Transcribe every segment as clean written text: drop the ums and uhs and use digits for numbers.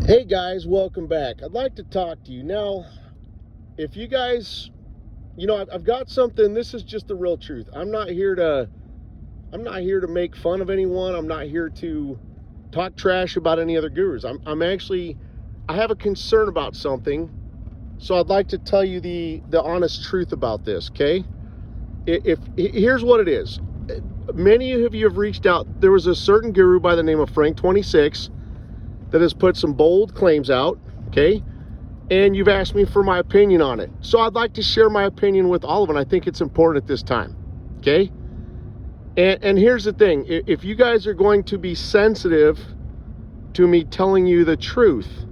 Hey guys, welcome back. I'd like to talk to you. Now, if you guys, I've got something. This is just the real truth. I'm not here to make fun of anyone. I'm not here to talk trash about any other gurus. I have a concern about something. So I'd like to tell you the honest truth about this, okay? If here's what it is. Many of you have reached out. There was a certain guru by the name of Frank26 that has put some bold claims out, okay? And you've asked me for my opinion on it. So I'd like to share my opinion with all of them. I think it's important at this time, okay? And here's the thing. If you guys are going to be sensitive to me telling you the truth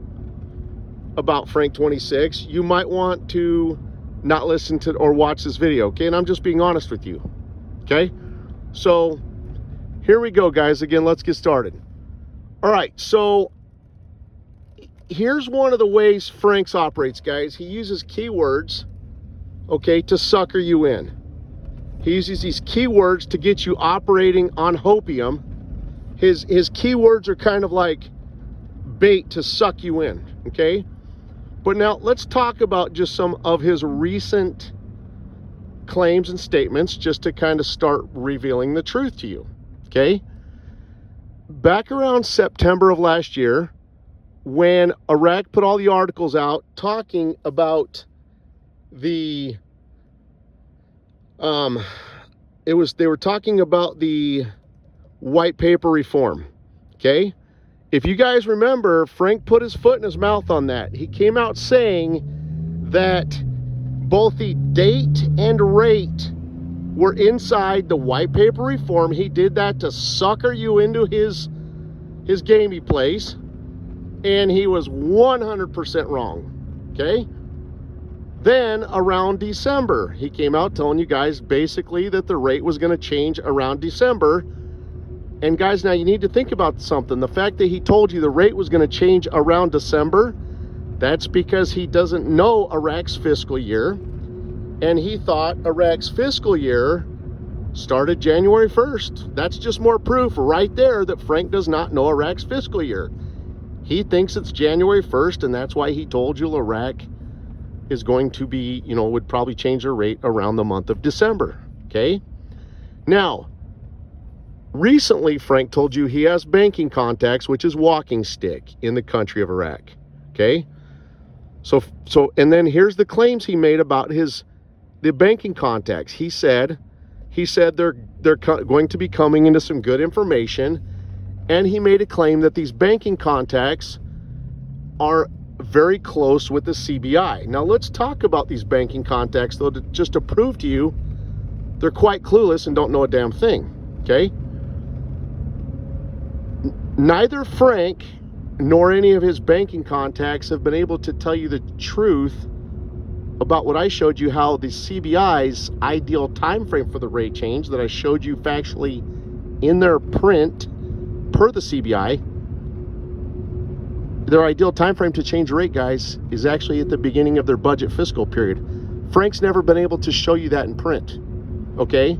about Frank26, you might want to not listen to or watch this video, okay? And I'm just being honest with you, okay? So here we go, guys. Again, let's get started. All right, so here's one of the ways Frank's operates, guys. He uses keywords, okay, to sucker you in. He uses these keywords to get you operating on hopium. His keywords are kind of like bait to suck you in, okay? But now let's talk about just some of his recent claims and statements just to kind of start revealing the truth to you, okay? Back around September of last year, when Iraq put all the articles out talking about they were talking about the white paper reform, okay? If you guys remember, Frank put his foot in his mouth on that. He came out saying that both the date and rate were inside the white paper reform. He did that to sucker you into his game he plays. And he was 100% wrong, okay? Then around December, he came out telling you guys basically that the rate was going to change around December. And guys, now you need to think about something. The fact that he told you the rate was going to change around December, that's because he doesn't know Iraq's fiscal year. And he thought Iraq's fiscal year started January 1st. That's just more proof right there that Frank does not know Iraq's fiscal year. He thinks it's January 1st, and that's why he told you Iraq is going to be, would probably change their rate around the month of December, okay? Now, recently, Frank told you he has banking contacts, which is walking stick in the country of Iraq, okay? So, and then here's the claims he made about the banking contacts. He said they're going to be coming into some good information. And he made a claim that these banking contacts are very close with the CBI. Now let's talk about these banking contacts, though, just to prove to you they're quite clueless and don't know a damn thing, okay? Neither Frank nor any of his banking contacts have been able to tell you the truth about what I showed you, how the CBI's ideal time frame for the rate change that I showed you factually in their print per the CBI, their ideal time frame to change rate, guys, is actually at the beginning of their budget fiscal period. Frank's never been able to show you that in print, okay?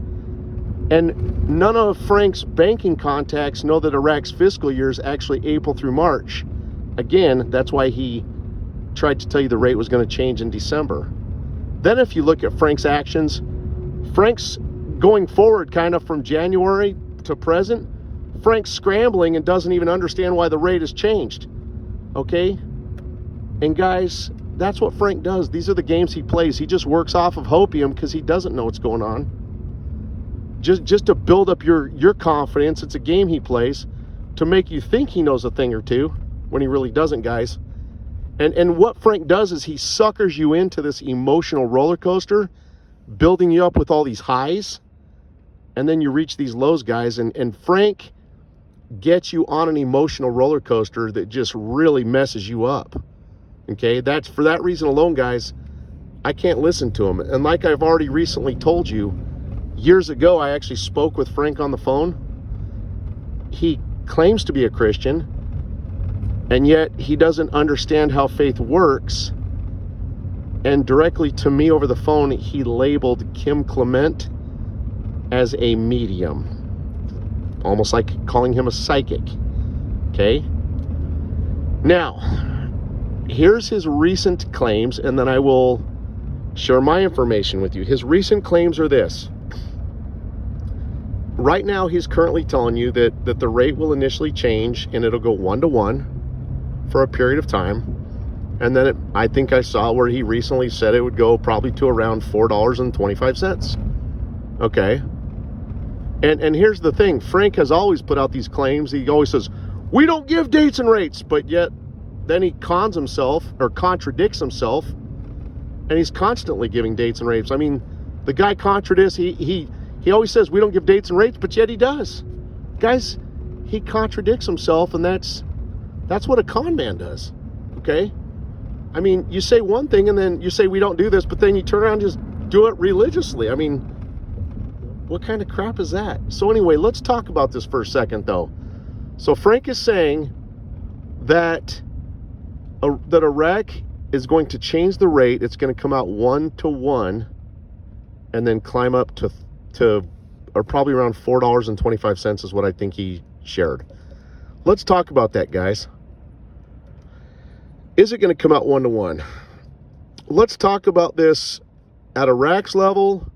And none of Frank's banking contacts know that Iraq's fiscal year is actually April through March. Again, that's why he tried to tell you the rate was going to change in December. Then if you look at Frank's actions, Frank's going forward kind of from January to present, Frank's scrambling and doesn't even understand why the rate has changed, okay? And guys, that's what Frank does. These are the games he plays. He just works off of hopium because he doesn't know what's going on. Just to build up your confidence. It's a game he plays to make you think he knows a thing or two when he really doesn't, guys. And what Frank does is he suckers you into this emotional roller coaster, building you up with all these highs, and then you reach these lows, guys. And Frank gets you on an emotional roller coaster that just really messes you up, okay? That's for that reason alone, guys, I can't listen to him. And like I've already recently told you, years ago I actually spoke with Frank on the phone. He claims to be a Christian, and yet he doesn't understand how faith works. And directly to me over the phone, he labeled Kim Clement as a medium, almost like calling him a psychic, okay? Now, here's his recent claims, and then I will share my information with you. His recent claims are this. Right now, he's currently telling you that the rate will initially change and it'll go 1-to-1 for a period of time. And then I think I saw where he recently said it would go probably to around $4.25. Okay. And here's the thing. Frank has always put out these claims. He always says, we don't give dates and rates, but yet then he cons himself or contradicts himself, and he's constantly giving dates and rates. I mean, the guy contradicts. He always says we don't give dates and rates, but yet he does. Guys, he contradicts himself, and that's what a con man does. Okay? I mean, you say one thing and then you say we don't do this, but then you turn around and just do it religiously. I mean, what kind of crap is that? So anyway, let's talk about this for a second, though. So Frank is saying that Iraq is going to change the rate. It's going to come out 1-to-1 and then climb up to or probably around $4.25 is what I think he shared. Let's talk about that, guys. Is it going to come out 1-to-1? Let's talk about this at Iraq's level,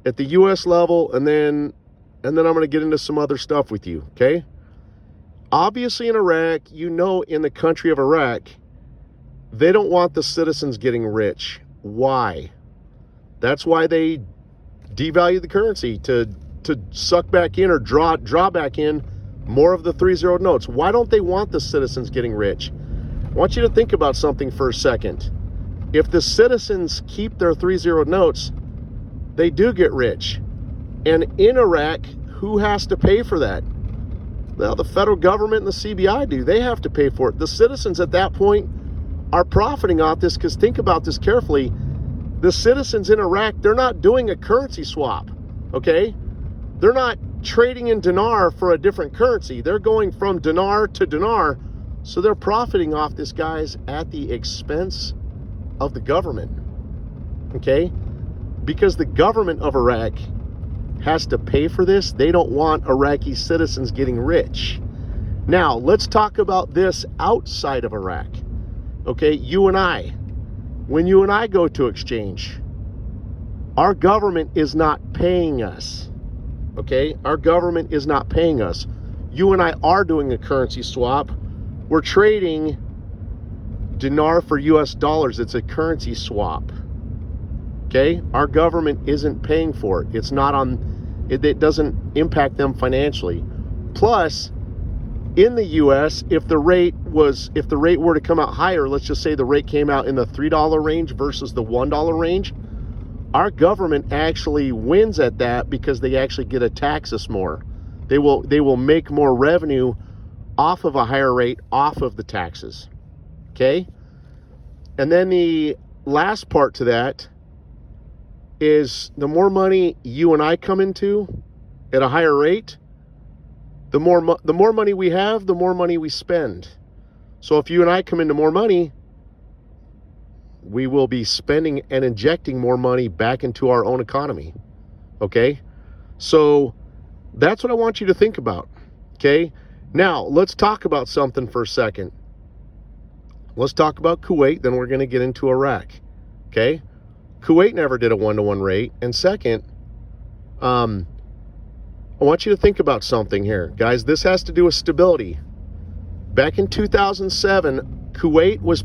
at the U.S. level, and then I'm going to get into some other stuff with you, okay? Obviously in Iraq, in the country of Iraq, they don't want the citizens getting rich. Why? That's why they devalue the currency to suck back in or draw back in more of the 3-0 notes. Why don't they want the citizens getting rich? I want you to think about something for a second. If the citizens keep their 3-0 notes, they do get rich. And in Iraq, who has to pay for that? Well, the federal government and the CBI do. They have to pay for it. The citizens at that point are profiting off this, because think about this carefully. The citizens in Iraq, they're not doing a currency swap, okay? They're not trading in dinar for a different currency. They're going from dinar to dinar. So they're profiting off this, guys, at the expense of the government, okay? Because the government of Iraq has to pay for this. They don't want Iraqi citizens getting rich. Now, let's talk about this outside of Iraq, okay? You and I, when you and I go to exchange, our government is not paying us, okay? Our government is not paying us. You and I are doing a currency swap. We're trading dinar for US dollars. It's a currency swap. Okay? Our government isn't paying for it. It's not on, it doesn't impact them financially. Plus, in the US, if the rate were to come out higher, let's just say the rate came out in the $3 range versus the $1 range, our government actually wins at that because they actually get to tax us more. They will make more revenue off of a higher rate, off of the taxes, okay? And then the last part to that is the more money you and I come into at a higher rate, the more money we have, the more money we spend. So if you and I come into more money, we will be spending and injecting more money back into our own economy, okay? So that's what I want you to think about, okay? Now, let's talk about something for a second. Let's talk about Kuwait, then we're going to get into Iraq, okay? Kuwait never did a 1-to-1 rate. And second, I want you to think about something here. Guys, this has to do with stability. Back in 2007, Kuwait was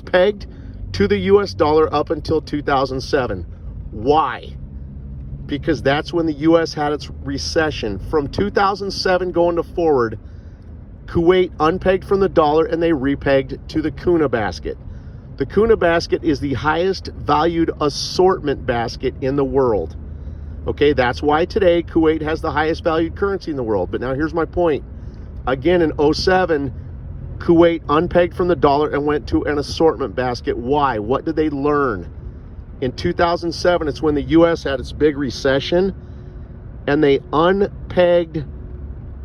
pegged to the US dollar up until 2007. Why? Because that's when the U.S. had its recession. From 2007 going to forward, Kuwait unpegged from the dollar and they repegged to the Kuna basket. The Kuna basket is the highest valued assortment basket in the world. Okay, that's why today Kuwait has the highest valued currency in the world. But now here's my point. Again, in 2007, Kuwait unpegged from the dollar and went to an assortment basket. Why? What did they learn? In 2007, it's when the U.S. had its big recession, and they unpegged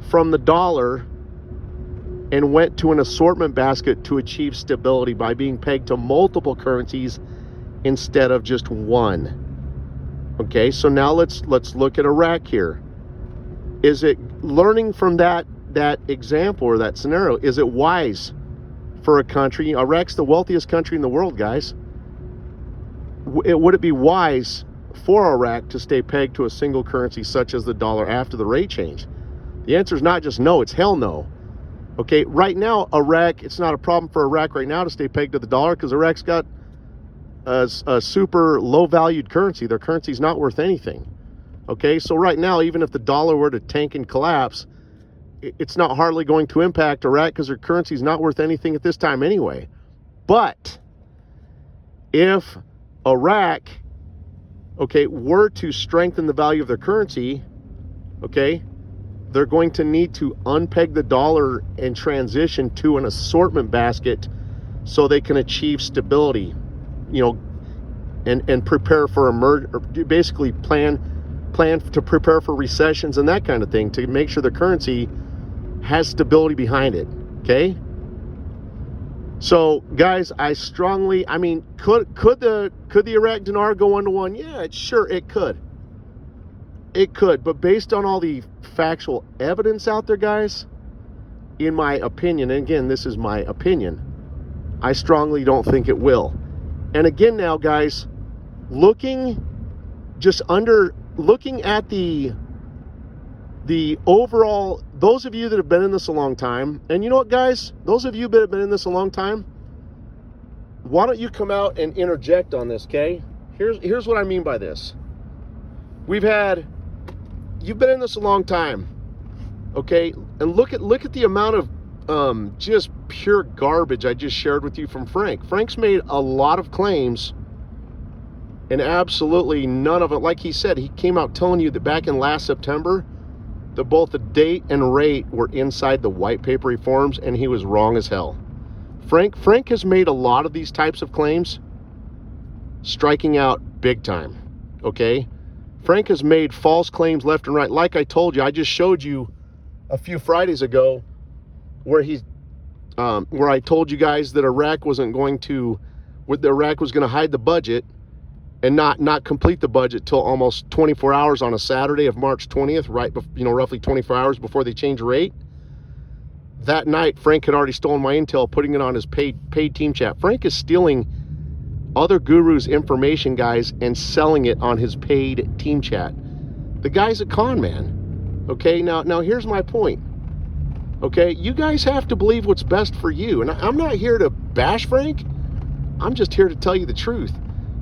from the dollar and went to an assortment basket to achieve stability by being pegged to multiple currencies instead of just one. Okay, so now let's look at Iraq here. Is it learning from that that example or that scenario. Is it wise for a country? Iraq's the wealthiest country in the world, guys. Would it be wise for Iraq to stay pegged to a single currency such as the dollar after the rate change? The answer is not just no, it's hell no. Okay, right now, Iraq, it's not a problem for Iraq right now to stay pegged to the dollar because Iraq's got a super low-valued currency. Their currency's not worth anything. Okay, so right now, even if the dollar were to tank and collapse, it's not hardly going to impact Iraq because their currency's not worth anything at this time anyway. But if Iraq, okay, were to strengthen the value of their currency, okay, they're going to need to unpeg the dollar and transition to an assortment basket so they can achieve stability, you know, and prepare for basically plan to prepare for recessions and that kind of thing to make sure the currency has stability behind it. Okay. So guys, I mean, could the Iraq dinar go 1-to-1? Yeah, it could. It could, but based on all the factual evidence out there, guys, in my opinion, and again, this is my opinion, I strongly don't think it will. And again now, guys, looking at the overall, those of you that have been in this a long time, and you know what, guys, those of you that have been in this a long time, why don't you come out and interject on this, okay? Here's what I mean by this. You've been in this a long time, okay? And look at the amount of just pure garbage I just shared with you from Frank. Frank's made a lot of claims, and absolutely none of it, like he said, he came out telling you that back in last September, that both the date and rate were inside the white paper reforms, and he was wrong as hell. Frank has made a lot of these types of claims, striking out big time, okay? Frank has made false claims left and right. Like I told you, I just showed you a few Fridays ago where I told you guys that Iraq was going to hide the budget and not complete the budget till almost 24 hours on a Saturday of March 20th, right, roughly 24 hours before they change rate. That night, Frank had already stolen my intel, putting it on his paid team chat. Frank is stealing other gurus' information, guys, and selling it on his paid team chat. The guy's a con man. Okay, now here's my point. Okay, you guys have to believe what's best for you. And I'm not here to bash Frank. I'm just here to tell you the truth.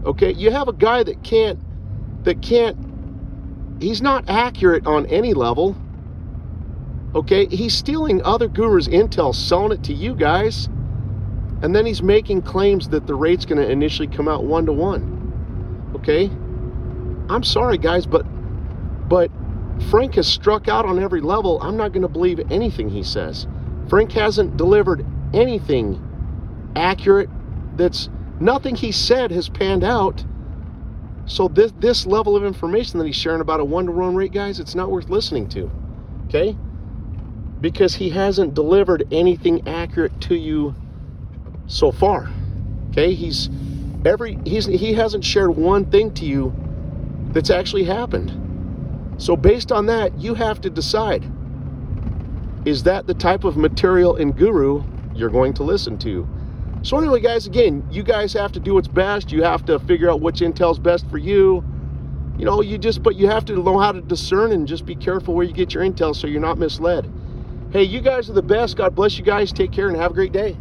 Okay, you have a guy that can't, he's not accurate on any level. Okay, he's stealing other gurus' intel, selling it to you guys. And then he's making claims that the rate's going to initially come out 1-to-1. Okay? I'm sorry, guys, but Frank has struck out on every level. I'm not going to believe anything he says. Frank hasn't delivered anything accurate. Nothing he said has panned out. So this level of information that he's sharing about a 1-to-1 rate, guys, it's not worth listening to. Okay? Because he hasn't delivered anything accurate to you so far. Okay, he hasn't shared one thing to you that's actually happened. So based on that, you have to decide, is that the type of material and guru you're going to listen to? So anyway, guys, again, you guys have to do what's best. You have to figure out which intel's best for you. But you have to know how to discern and just be careful where you get your intel so you're not misled. Hey, you guys are the best. God bless you guys. Take care and have a great day.